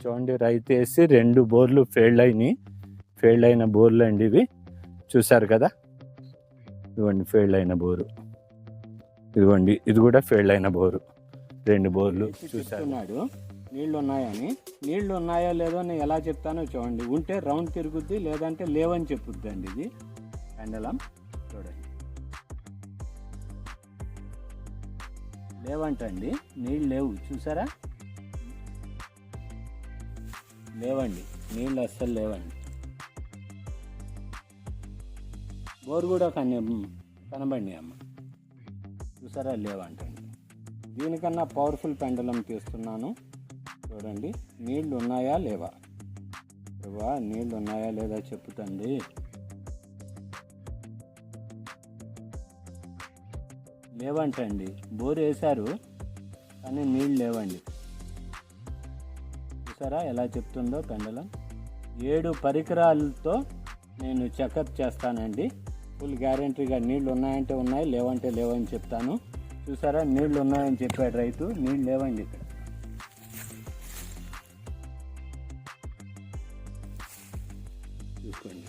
చూడండి, రైతు వేసి 2 బోర్లు ఫెయిల్డ్ అయిన బోర్లు అండి ఇవి. చూసారు కదా, ఇదిగోండి ఫెయిల్డ్ అయిన బోరు, ఇదిగోండి ఇది కూడా ఫెయిల్డ్ అయిన బోరు. 2 బోర్లు చూస్తున్నాడు. నీళ్లు ఉన్నాయని, నీళ్లు ఉన్నాయో లేదో నేను ఎలా చెప్తానో చూడండి. ఉంటే రౌండ్ తిరుగుద్ది, లేదంటే లేవని చెప్పుద్ది అండి ఇది పెండలం. చూడండి, లేవంటండి, నీళ్ళు లేవు. చూసారా, లేవండి, నీళ్ళు అస్సలు లేవండి. బోరు కూడా కనబండి అమ్మ. చూసారా, లేవంటండి. దీనికన్నా పవర్ఫుల్ పెండలం తీస్తున్నాను. చూడండి, నీళ్ళు ఉన్నాయా లేవా, నీళ్ళు ఉన్నాయా లేదా చెప్పుతండి. లేవంటండి, బోరు వేశారు కానీ నీళ్ళు లేవండి. చూసారా ఎలా చెప్తుందో పెండలం. 7 పరికరాలతో నేను చెకప్ చేస్తానండి. ఫుల్ గ్యారెంటీగా నీళ్ళు ఉన్నాయంటే ఉన్నాయి, లేవంటే లేవని చెప్తాను. చూసారా, నీళ్ళు ఉన్నాయని చెప్పాడు రైతు, నీళ్ళు లేవండి ఇక్కడ. చూసుకోండి.